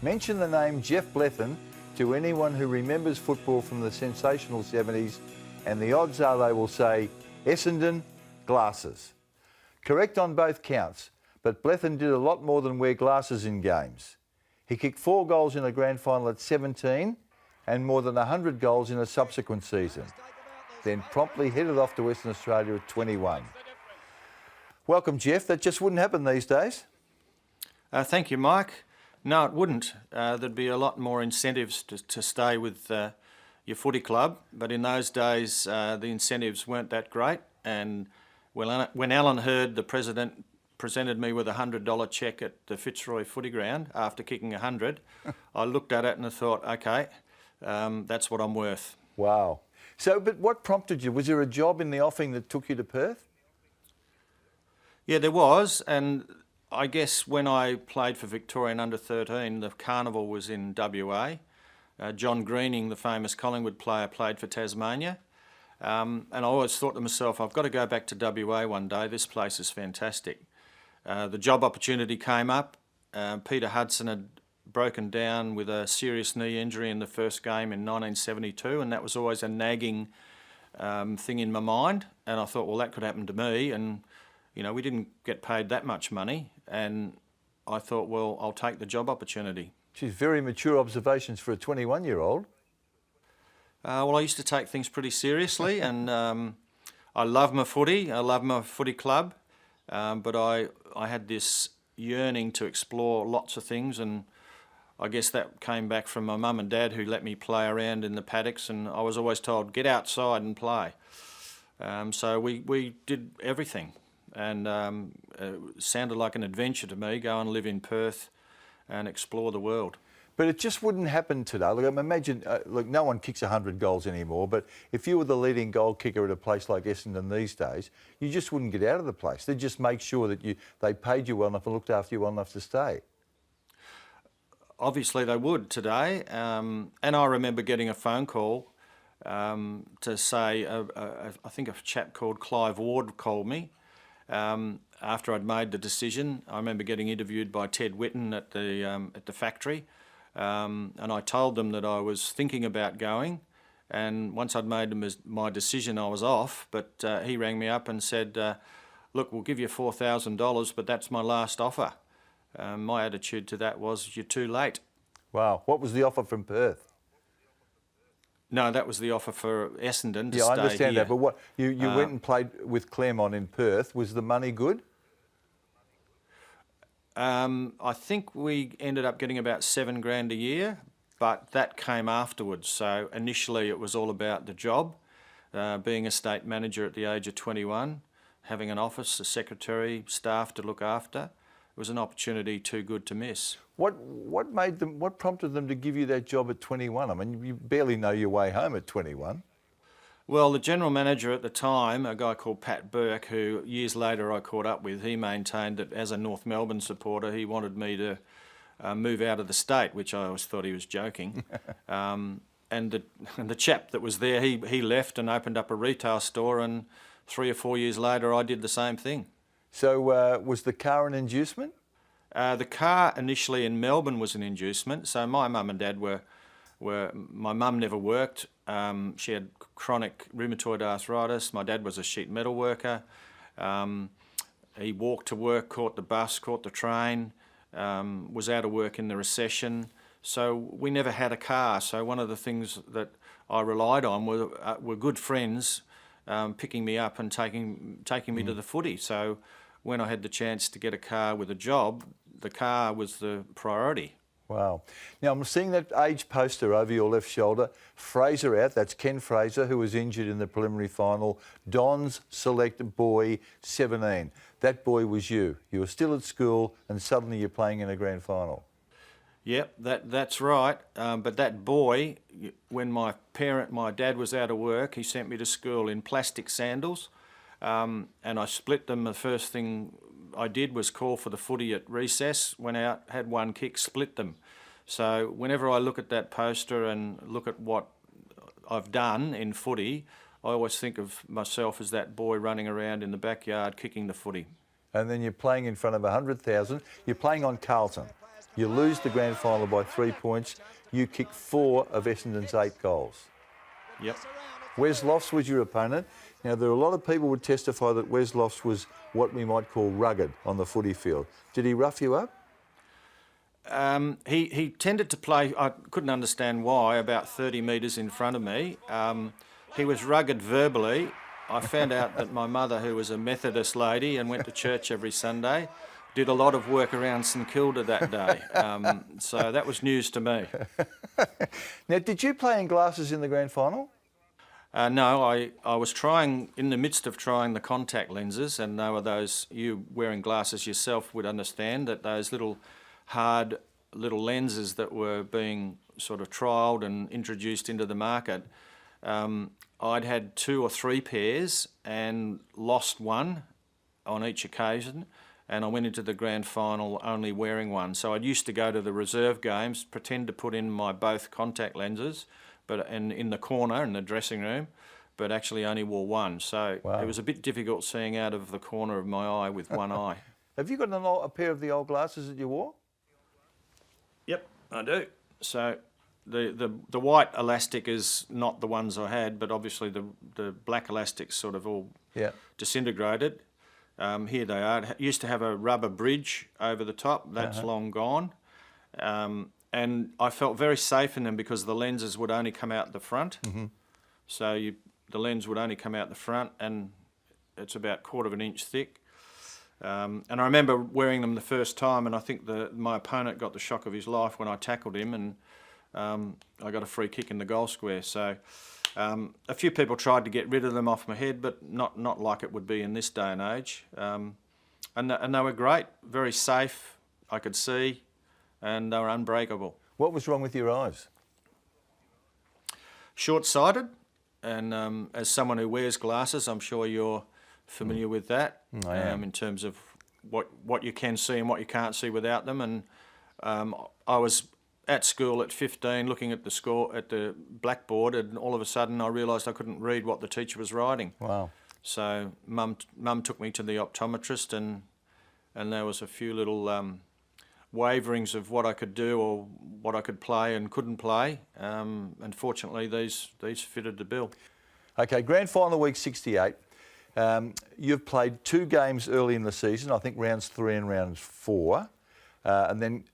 Mention the name Geoff Blethyn to anyone who remembers football from the sensational 70s, and the odds are they will say Essendon, glasses. Correct on both counts, but Blethyn did a lot more than wear glasses in games. He kicked 4 goals in a grand final at 17 and more than 100 goals in a subsequent season, then promptly headed off to Western Australia at 21. Welcome, Geoff. That just wouldn't happen these days. Thank you, Mike. No, it wouldn't. There'd be a lot more incentives to stay with your footy club, but in those days the incentives weren't that great. And when Alan heard the president presented me with a $100 cheque at the Fitzroy footy ground after kicking 100, I looked at it and I thought, okay, that's what I'm worth. Wow. So, but what prompted you? Was there a job in the offing that took you to Perth? Yeah, there was, and I guess when I played for Victorian under-13, the carnival was in WA. John Greening, the famous Collingwood player, played for Tasmania. And I always thought to myself, I've got to go back to WA one day. This place is fantastic. The job opportunity came up. Peter Hudson had broken down with a serious knee injury in the first game in 1972, and that was always a nagging thing in my mind. And I thought, well, that could happen to me. And you know, we didn't get paid that much money, and I thought, well, I'll take the job opportunity. She's very mature observations for a 21-year-old. Well, I used to take things pretty seriously, and I love my footy. I love my footy club, but I had this yearning to explore lots of things, and I guess that came back from my mum and dad, who let me play around in the paddocks, and I was always told, get outside and play. So we did everything. And it sounded like an adventure to me, go and live in Perth and explore the world. But it just wouldn't happen today. Look, imagine, look, no one kicks 100 goals anymore, but if you were the leading goal kicker at a place like Essendon these days, you just wouldn't get out of the place. They'd just make sure that they paid you well enough and looked after you well enough to stay. Obviously they would today, and I remember getting a phone call to say, I think a chap called Clive Ward called me. After I'd made the decision, I remember getting interviewed by Ted Whitten at the factory, and I told them that I was thinking about going, and once I'd made my decision, I was off, but he rang me up and said, look, we'll give you $4,000, but that's my last offer. My attitude to that was, you're too late. Wow. What was the offer from Perth? No, that was the offer for Essendon to stay here. Yeah, I understand that, but what you went and played with Claremont in Perth. Was the money good? I think we ended up getting about $7,000 a year, but that came afterwards. So initially it was all about the job, being a state manager at the age of 21, having an office, a secretary, staff to look after. It was an opportunity too good to miss. What prompted them to give you that job at 21? I mean, you barely know your way home at 21. Well, the general manager at the time, a guy called Pat Burke, who years later I caught up with, he maintained that as a North Melbourne supporter, he wanted me to move out of the state, which I always thought he was joking. And the chap that was there, he left and opened up a retail store, and 3 or 4 years later I did the same thing. So was the car an inducement? The car initially in Melbourne was an inducement. So my mum and dad my mum never worked. She had chronic rheumatoid arthritis. My dad was a sheet metal worker. He walked to work, caught the bus, caught the train, was out of work in the recession. So we never had a car. So one of the things that I relied on were good friends picking me up and taking me to the footy. So when I had the chance to get a car with a job, the car was the priority. Wow. Now I'm seeing that age poster over your left shoulder. Fraser out, that's Ken Fraser, who was injured in the preliminary final. Don's select boy 17. That boy was you. You were still at school and suddenly you're playing in a grand final. Yep, that's right. But that boy, when my dad was out of work, he sent me to school in plastic sandals, and I split them. The first thing I did was call for the footy at recess, went out, had one kick, split them. So whenever I look at that poster and look at what I've done in footy, I always think of myself as that boy running around in the backyard kicking the footy. And then you're playing in front of 100,000. You're playing on Carlton. You lose the grand final by 3 points. You kick 4 of Essendon's 8 goals. Yep. Wes Lofts was your opponent. Now, there are a lot of people would testify that Wes Lofts was what we might call rugged on the footy field. Did he rough you up? He tended to play, I couldn't understand why, about 30 metres in front of me. He was rugged verbally. I found out that my mother, who was a Methodist lady and went to church every Sunday, did a lot of work around St Kilda that day. So that was news to me. Now, did you play in glasses in the grand final? No, I was trying, in the midst of trying the contact lenses, and they were those, you wearing glasses yourself would understand, that those little hard little lenses that were being sort of trialled and introduced into the market. I'd had 2 or 3 pairs and lost one on each occasion, and I went into the grand final only wearing one. So I used to go to the reserve games, pretend to put in my both contact lenses, but in the corner in the dressing room, but actually only wore one. So Wow. It was a bit difficult seeing out of the corner of my eye with one eye. Have you got a pair of the old glasses that you wore? Yep, I do. So the white elastic is not the ones I had, but obviously the black elastic's sort of all disintegrated. Here they are. It used to have a rubber bridge over the top. That's long gone. And I felt very safe in them because the lenses would only come out the front. Mm-hmm. So the lens would only come out the front, and it's about 1/4 of an inch thick. And I remember wearing them the first time, and I think my opponent got the shock of his life when I tackled him, and I got a free kick in the goal square. So a few people tried to get rid of them off my head, but not like it would be in this day and age. And they were great, very safe, I could see, and they were unbreakable. What was wrong with your eyes? Short-sighted, and as someone who wears glasses, I'm sure you're familiar with that, I am. in terms of what you can see and what you can't see without them. And I was at school at 15 looking at the blackboard, and all of a sudden I realised I couldn't read what the teacher was writing. Wow. So mum took me to the optometrist, and there was a few little waverings of what I could do or what I could play and couldn't play. Unfortunately, these fitted the bill. Okay, grand final week 68. You've played 2 games early in the season, I think rounds 3 and rounds 4. And then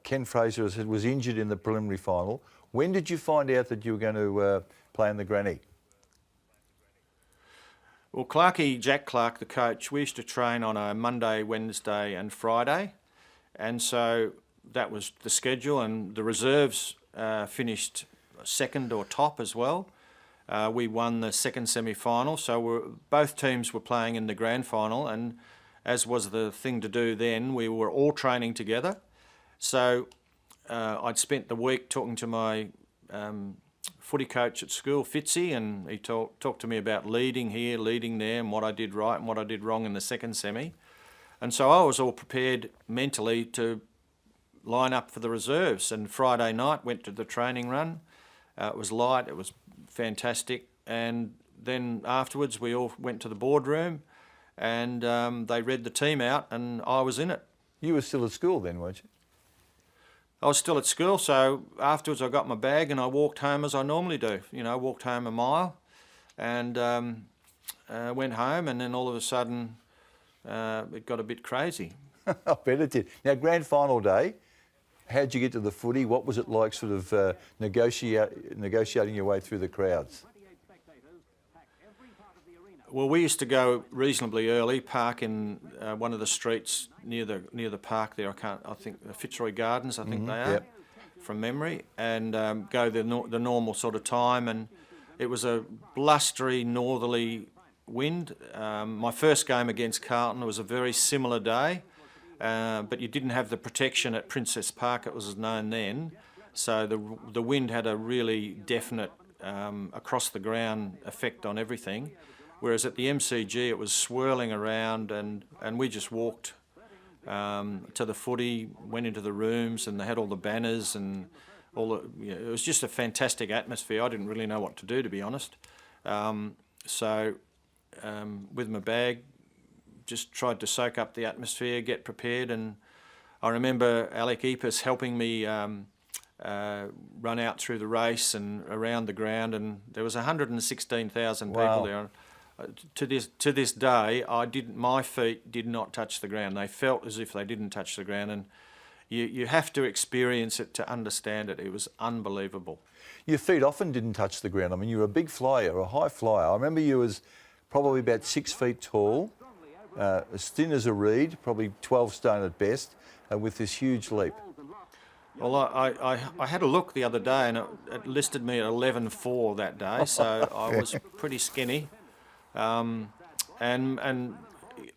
Ken Fraser was injured in the preliminary final. When did you find out that you were going to play in the granny? Well, Jack Clark, the coach, we used to train on a Monday, Wednesday and Friday. And so that was the schedule, and the reserves finished second or top as well. We won the second semi-final, so both teams were playing in the grand final, and as was the thing to do then, we were all training together. So I'd spent the week talking to my footy coach at school, Fitzy, and he talked to me about leading here, leading there, and what I did right and what I did wrong in the second semi. And so I was all prepared mentally to line up for the reserves. And Friday night went to the training run. It was light, it was fantastic. And then afterwards we all went to the boardroom, and they read the team out, and I was in it. You were still at school then, weren't you? I was still at school, so afterwards I got my bag and I walked home as I normally do. You know, walked home a mile and went home, and then all of a sudden it got a bit crazy. I bet it did. Now, grand final day, how'd you get to the footy? What was it like sort of negotiating your way through the crowds? Well, we used to go reasonably early, park in one of the streets near the park there. I think the Fitzroy Gardens, I think they are, from memory, and go the normal sort of time. And it was a blustery northerly wind. My first game against Carlton was a very similar day, but you didn't have the protection at Princess Park, it was known then. So the wind had a really definite across the ground effect on everything. Whereas at the MCG it was swirling around, and we just walked to the footy, went into the rooms, and they had all the banners and all the. You know, it was just a fantastic atmosphere. I didn't really know what to do, to be honest. So with my bag, just tried to soak up the atmosphere, get prepared, and I remember Alec Epis helping me run out through the race and around the ground, and there was 116,000 people Wow. there. To this day, my feet did not touch the ground. They felt as if they didn't touch the ground, and you have to experience it to understand it. It was unbelievable. Your feet often didn't touch the ground. I mean, you were a big flyer, a high flyer. I remember you was probably about 6 feet tall, as thin as a reed, probably 12 stone at best, with this huge leap. Well, I had a look the other day, and it listed me at 11.4 that day, so I was pretty skinny. And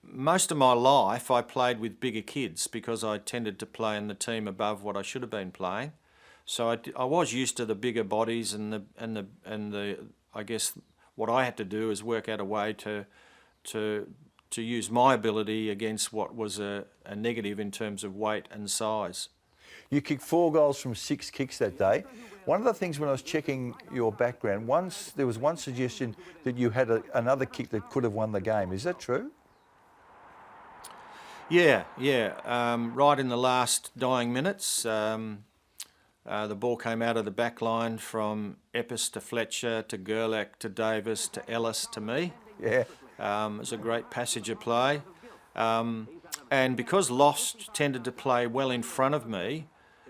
most of my life I played with bigger kids because I tended to play in the team above what I should have been playing. So I was used to the bigger bodies and the I guess what I had to do is work out a way to use my ability against what was a negative in terms of weight and size. You kicked 4 goals from 6 kicks that day. One of the things when I was checking your background, there was one suggestion that you had another kick that could have won the game. Is that true? Yeah. Right in the last dying minutes, the ball came out of the back line from Epis to Fletcher to Gerlach to Davis to Ellis to me. Yeah. It was a great passage of play. And because Lost tended to play well in front of me,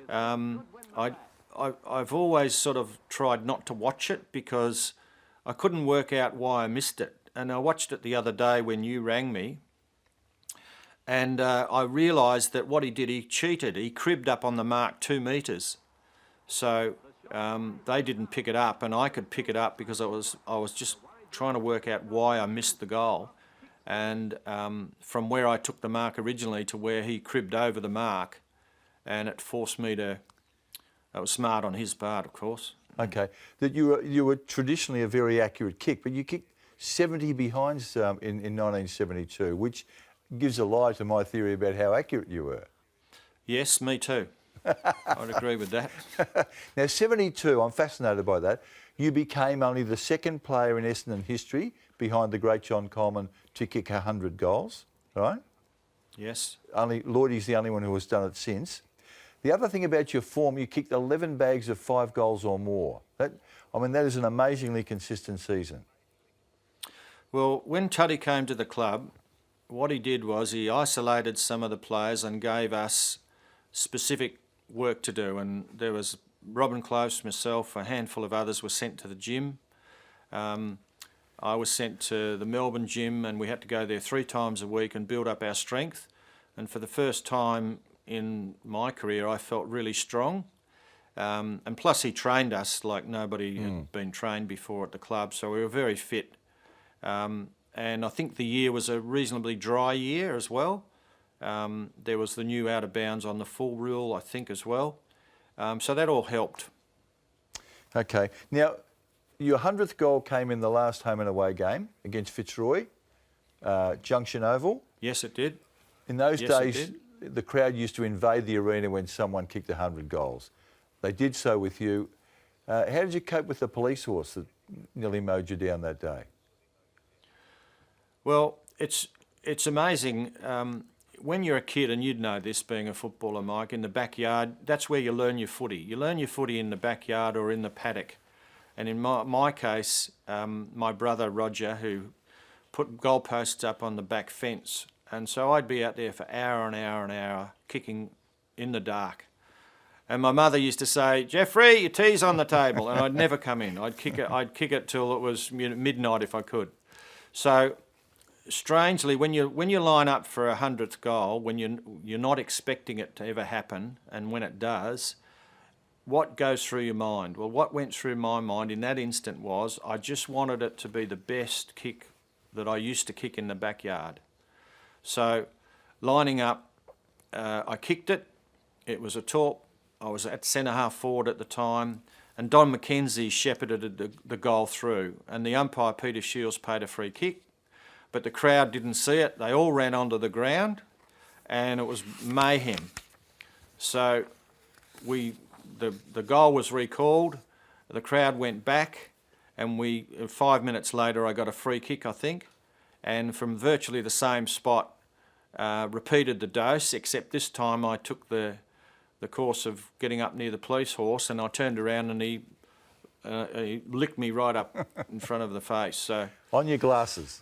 I've always sort of tried not to watch it because I couldn't work out why I missed it. And I watched it the other day when you rang me, and I realised that what he did, he cheated. He cribbed up on the mark 2 metres. So they didn't pick it up, and I could pick it up because I was just trying to work out why I missed the goal. And from where I took the mark originally to where he cribbed over the mark, and it forced me to. That was smart on his part, of course. Okay. That you were traditionally a very accurate kick, but you kicked 70 behinds in 1972, which gives a lie to my theory about how accurate you were. Yes, me too. I'd agree with that. Now, 72, I'm fascinated by that. You became only the second player in Essendon history behind the great John Coleman to kick 100 goals, right? Yes. Lloydie's the only one who has done it since. The other thing about your form, you kicked 11 bags of 5 goals or more. That is an amazingly consistent season. Well, when Tuddy came to the club, what he did was he isolated some of the players and gave us specific work to do. And there was Robin Close, myself, a handful of others were sent to the gym. I was sent to the Melbourne gym, and we had to go there 3 times a week and build up our strength. And for the first time in my career, I felt really strong. And plus he trained us like nobody had been trained before at the club, so we were very fit. And I think the year was a reasonably dry year as well. There was the new out of bounds on the full rule, I think, as well. So that all helped. Okay. Now, your 100th goal came in the last home and away game against Fitzroy, Junction Oval. Yes, it did. In those days, the crowd used to invade the arena when someone kicked 100 goals. They did so with you. How did you cope with the police horse that nearly mowed you down that day? Well, it's amazing. When you're a kid, and you'd know this being a footballer, Mike, in the backyard, that's where you learn your footy. You learn your footy in the backyard or in the paddock. And in my case, my brother Roger, who put goalposts up on the back fence, and so I'd be out there for hour and hour and hour kicking in the dark. And my mother used to say, "Jeffrey, your tea's on the table," and I'd never come in. I'd kick it till it was midnight if I could. So strangely, when you line up for a 100th goal, when you're not expecting it to ever happen, and when it does, what goes through your mind? Well, what went through my mind in that instant was I just wanted it to be the best kick that I used to kick in the backyard. So lining up, I kicked it. It was a torp. I was at centre half forward at the time, and Don McKenzie shepherded the goal through, and the umpire Peter Shields paid a free kick, but the crowd didn't see it. They all ran onto the ground, and it was mayhem. So the goal was recalled, the crowd went back, and 5 minutes later I got a free kick, I think, and from virtually the same spot, repeated the dose, except this time I took the course of getting up near the police horse, and I turned around and he licked me right up in front of the face. So On your glasses.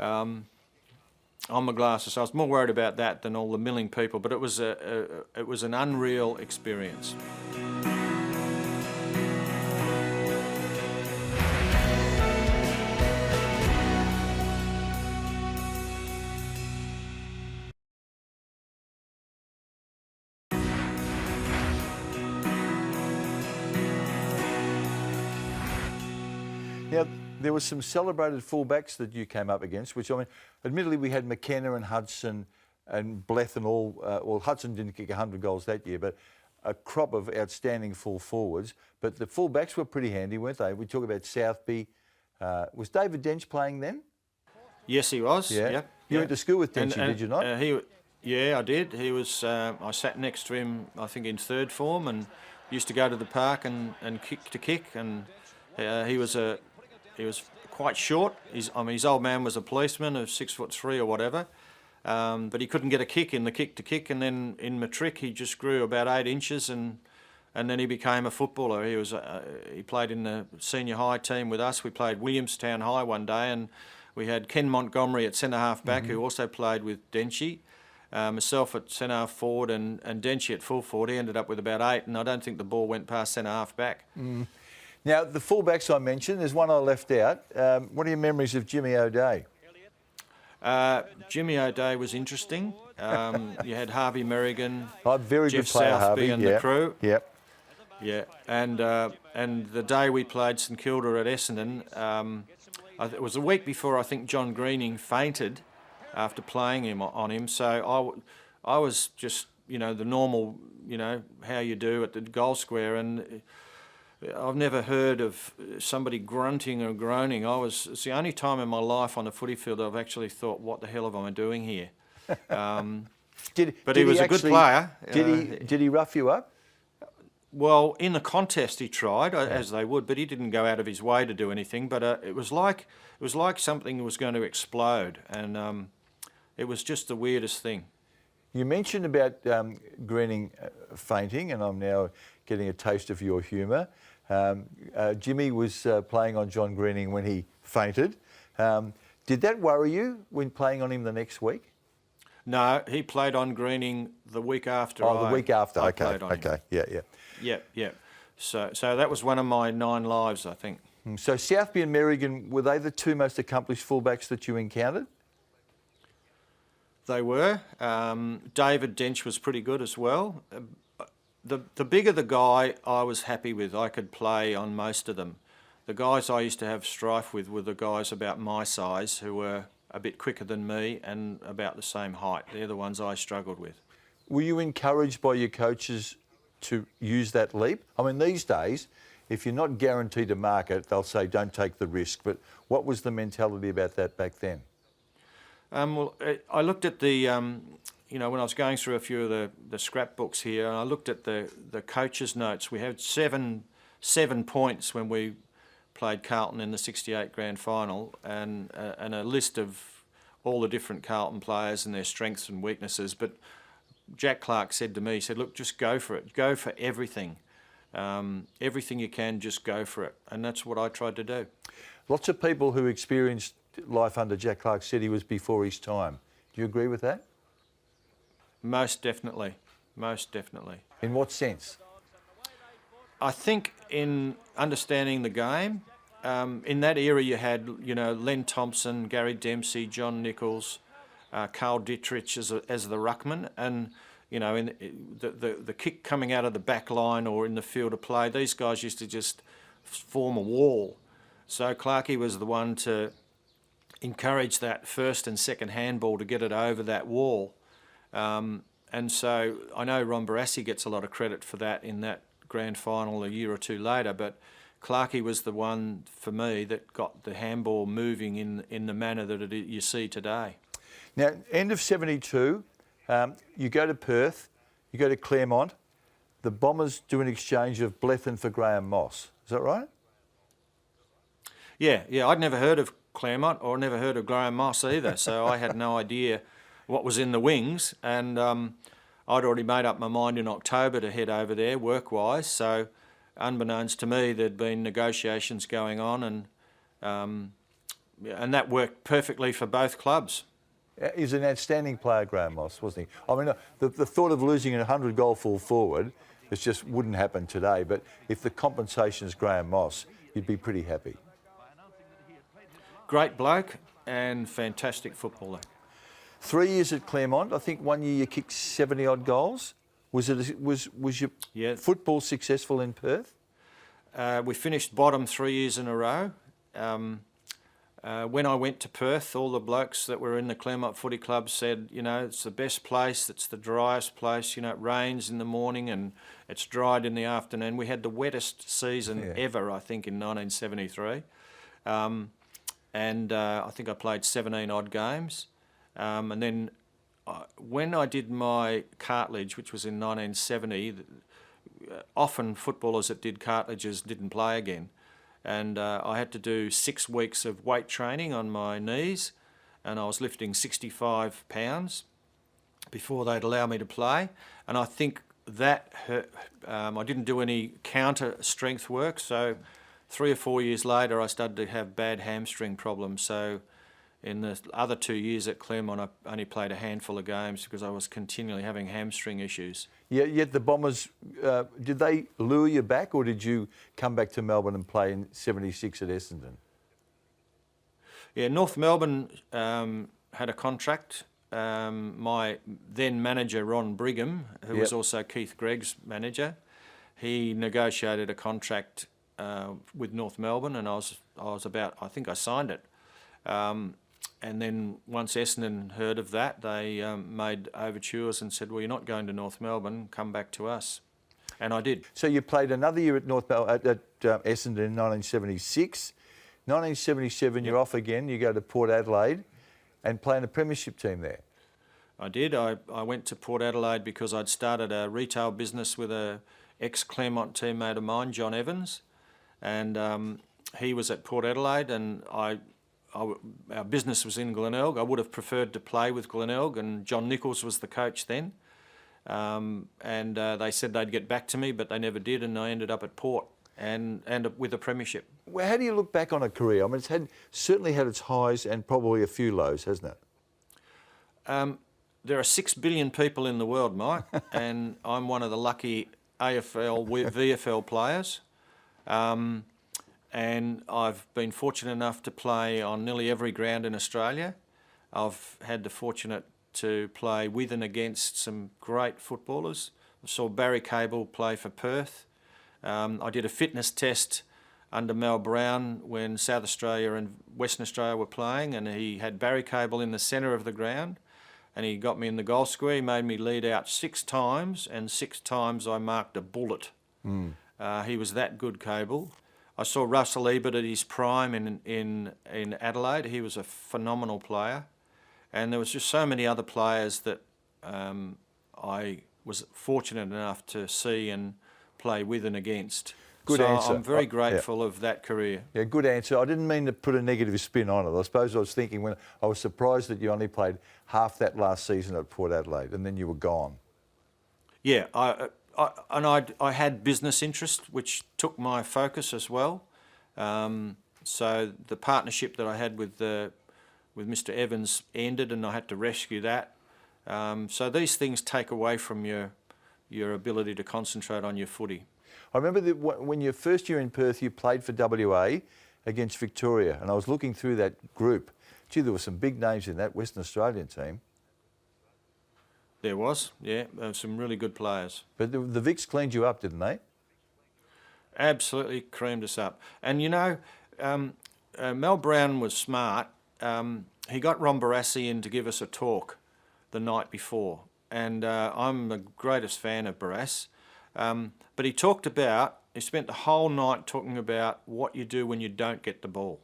on my glasses, I was more worried about that than all the milling people. But it was an unreal experience. Now, there were some celebrated fullbacks that you came up against, which, I mean, admittedly we had McKenna and Hudson and Blethyn all, well, Hudson didn't kick 100 goals that year, but a crop of outstanding full forwards. But the fullbacks were pretty handy, weren't they? We talk about Southby. Was David Dench playing then? Yes, he was. Yeah. Yep. You went to school with Denchy, did you not? Yeah, I did. He was. I sat next to him, I think, in third form, and used to go to the park and kick. And he was quite short. His old man was a policeman of 6'3" or whatever, but he couldn't get a kick in the kick to kick. And then in matric, he just grew about 8 inches, and then he became a footballer. He played in the senior high team with us. We played Williamstown High one day, and we had Ken Montgomery at centre half back, who also played with Denchy. Myself at centre half forward and Denchy at full forward. He ended up with about 8, and I don't think the ball went past centre half back. Now, the fullbacks I mentioned, there's one I left out. What are your memories of Jimmy O'Day? Jimmy O'Day was interesting. You had Harvey Merrigan, Very Geoff good player, Southby Harvey. and the crew. Yep. Yeah, and the day we played St Kilda at Essendon, it was a week before I think John Greening fainted after playing on him. So I was just, the normal, how you do at the goal square, and I've never heard of somebody grunting or groaning. It's the only time in my life on the footy field I've actually thought, what the hell am I doing here? But he was a good player. Did he rough you up? Well, in the contest he tried, as they would, but he didn't go out of his way to do anything. But it was like something was going to explode, and it was just the weirdest thing. You mentioned about Greening fainting, and I'm now getting a taste of your humour. Jimmy was playing on John Greening when he fainted. Did that worry you when playing on him the next week? No, he played on Greening the week after. The week after. I Okay. played on him. Yeah. So that was one of my 9 lives, I think. So Southby and Merrigan, were they the 2 most accomplished fullbacks that you encountered? They were. David Dench was pretty good as well. The bigger the guy, I was happy with. I could play on most of them. The guys I used to have strife with were the guys about my size, who were a bit quicker than me and about the same height. They're the ones I struggled with. Were you encouraged by your coaches to use that leap? I mean, these days, if you're not guaranteed to mark it, they'll say don't take the risk. But what was the mentality about that back then? Well, I looked at the, when I was going through a few of the scrapbooks here, and I looked at the coaches' notes. We had seven points when we played Carlton in the '68 grand final, and a list of all the different Carlton players and their strengths and weaknesses. But Jack Clark said to me, he said, look, just go for it. Go for everything. Everything you can, just go for it. And that's what I tried to do. Lots of people who experienced life under Jack Clark said he was before his time. Do you agree with that? Most definitely. Most definitely. In what sense? I think in understanding the game, in that era you had, Len Thompson, Gary Dempsey, John Nichols, Carl Dittrich as the ruckman, and in the kick coming out of the back line or in the field of play, these guys used to just form a wall. So Clarkey was the one to encourage that first and second handball to get it over that wall. And so I know Ron Barassi gets a lot of credit for that in that grand final a year or two later, but Clarkey was the one for me that got the handball moving in the manner that you see today. Now, end of '72, you go to Perth, you go to Claremont. The Bombers do an exchange of Blethyn for Graham Moss. Is that right? Yeah. I'd never heard of Claremont or never heard of Graham Moss either, so I had no idea what was in the wings, and I'd already made up my mind in October to head over there work-wise. So, unbeknownst to me, there'd been negotiations going on, and that worked perfectly for both clubs. He's an outstanding player, Graham Moss, wasn't he? I mean, the thought of losing a 100-goal full forward, it just wouldn't happen today. But if the compensation's Graham Moss, you'd be pretty happy. Great bloke and fantastic footballer. 3 years at Claremont. I think 1 year you kicked 70-odd goals. Was your football successful in Perth? We finished bottom 3 years in a row. When I went to Perth, all the blokes that were in the Claremont Footy Club said, you know, it's the best place, it's the driest place, you know, it rains in the morning and it's dried in the afternoon. We had the wettest season ever, I think, in 1973. I think I played 17 odd games. And then when I did my cartilage, which was in 1970, often footballers that did cartilages didn't play again. And I had to do 6 weeks of weight training on my knees, and I was lifting 65 pounds before they'd allow me to play. And I think that hurt. I didn't do any counter strength work, so 3 or 4 years later I started to have bad hamstring problems. So in the other 2 years at Claremont, I only played a handful of games because I was continually having hamstring issues. Yet the Bombers, did they lure you back, or did you come back to Melbourne and play in 76 at Essendon? Yeah, North Melbourne had a contract. My then manager, Ron Brigham, who was also Keith Gregg's manager, he negotiated a contract with North Melbourne, and I think I signed it. And then once Essendon heard of that, they made overtures and said, well, you're not going to North Melbourne, come back to us. And I did. So you played another year at Essendon in 1976. 1977, you're off again. You go to Port Adelaide and play in a premiership team there. I did. I went to Port Adelaide because I'd started a retail business with a ex-Claremont teammate of mine, John Evans. And he was at Port Adelaide, and our business was in Glenelg. I would have preferred to play with Glenelg, and John Nichols was the coach then. They said they'd get back to me, but they never did, and I ended up at Port and with a premiership. Well, how do you look back on a career? I mean, it's certainly had its highs and probably a few lows, hasn't it? There are 6 billion people in the world, Mike, and I'm one of the lucky AFL, VFL players. And I've been fortunate enough to play on nearly every ground in Australia. I've had the fortunate to play with and against some great footballers. I saw Barry Cable play for Perth. I did a fitness test under Mal Brown when South Australia and Western Australia were playing, and he had Barry Cable in the centre of the ground, and he got me in the goal square. He made me lead out 6 times, and 6 times I marked a bullet. He was that good, Cable. I saw Russell Ebert at his prime in Adelaide. He was a phenomenal player. And there was just so many other players that I was fortunate enough to see and play with and against. Good answer. I'm very grateful of that career. Yeah, good answer. I didn't mean to put a negative spin on it. I suppose I was thinking when I was surprised that you only played half that last season at Port Adelaide and then you were gone. Yeah, I had business interest, which took my focus as well. So the partnership that I had with Mr. Evans ended, and I had to rescue that. So these things take away from your ability to concentrate on your footy. I remember that when your first year in Perth, you played for WA against Victoria, and I was looking through that group. Gee, there were some big names in that Western Australian team. There was, yeah, some really good players. But the Vics cleaned you up, didn't they? Absolutely creamed us up. And you know, Mal Brown was smart. He got Ron Barassi in to give us a talk the night before. And I'm the greatest fan of Barras. But he spent the whole night talking about what you do when you don't get the ball.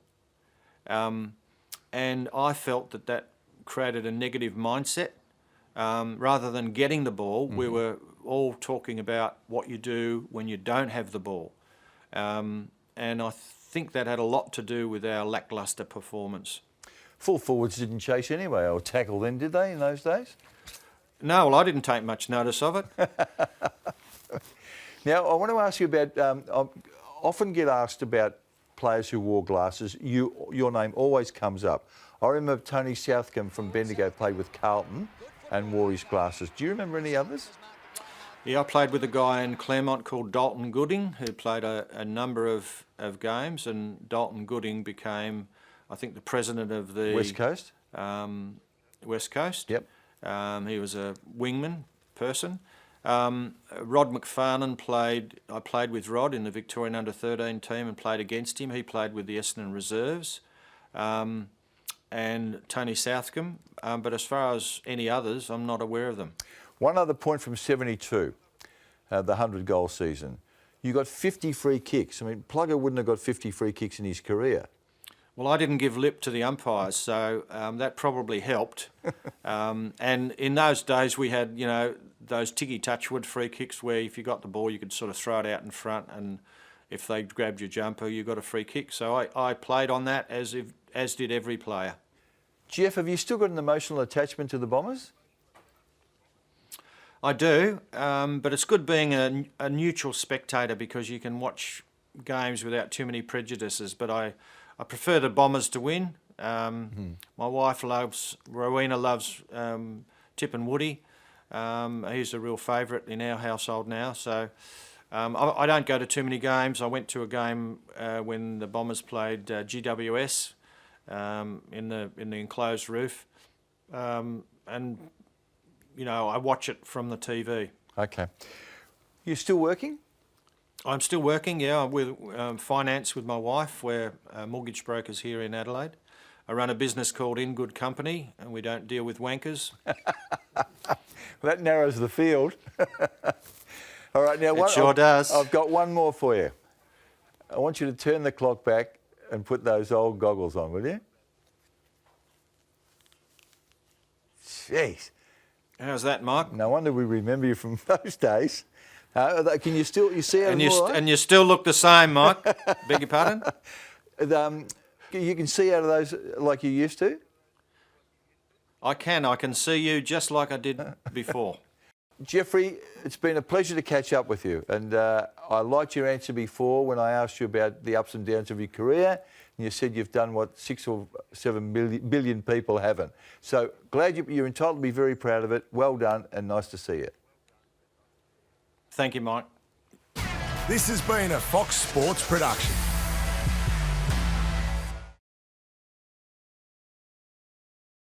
And I felt that created a negative mindset. Rather than getting the ball, we were all talking about what you do when you don't have the ball. And I think that had a lot to do with our lacklustre performance. Full forwards didn't chase anyway or tackle then, did they, in those days? No, well, I didn't take much notice of it. Now, I want to ask you about, I often get asked about players who wore glasses. Your name always comes up. I remember Tony Southcombe from Bendigo played with Carlton and wore his glasses. Do you remember any others? Yeah, I played with a guy in Claremont called Dalton Gooding, who played a number of games, and Dalton Gooding became, I think, the president of the West Coast? West Coast. Yep. He was a wingman person. Rod McFarlane played. I played with Rod in the Victorian under-13 team and played against him. He played with the Essendon reserves, and Tony Southcombe. But as far as any others, I'm not aware of them. One other point from 72, the 100-goal season. You got 50 free kicks. I mean, Plugger wouldn't have got 50 free kicks in his career. Well, I didn't give lip to the umpires, so that probably helped. And in those days, we had, you know, those Tiggy Touchwood free kicks where if you got the ball, you could sort of throw it out in front, and if they grabbed your jumper, you got a free kick. So I played on that as did every player. Geoff, have you still got an emotional attachment to the Bombers? I do, but it's good being a neutral spectator because you can watch games without too many prejudices. But I prefer the Bombers to win. My wife Rowena loves Tip and Woody. He's a real favourite in our household now. So I don't go to too many games. I went to a game when the Bombers played GWS in the enclosed roof, and you know, I watch it from the TV. Okay. You still working? I'm still working, yeah, with finance with my wife. We're mortgage brokers here in Adelaide. I run a business called In Good Company, and we don't deal with wankers. That narrows the field. All right, now It sure does. I've got one more for you. I want you to turn the clock back and put those old goggles on, will you? Jeez. How's that, Mike? No wonder we remember you from those days. Can you still see out of them all right? And you still look the same, Mike. Beg your pardon? You can see out of those like you used to? I can see you just like I did before. Jeffrey, it's been a pleasure to catch up with you, and I liked your answer before when I asked you about the ups and downs of your career, and you said you've done what 6 or 7 billion people haven't. So glad you're entitled to be very proud of it. Well done, and nice to see you. Thank you, Mike. This has been a Fox Sports production.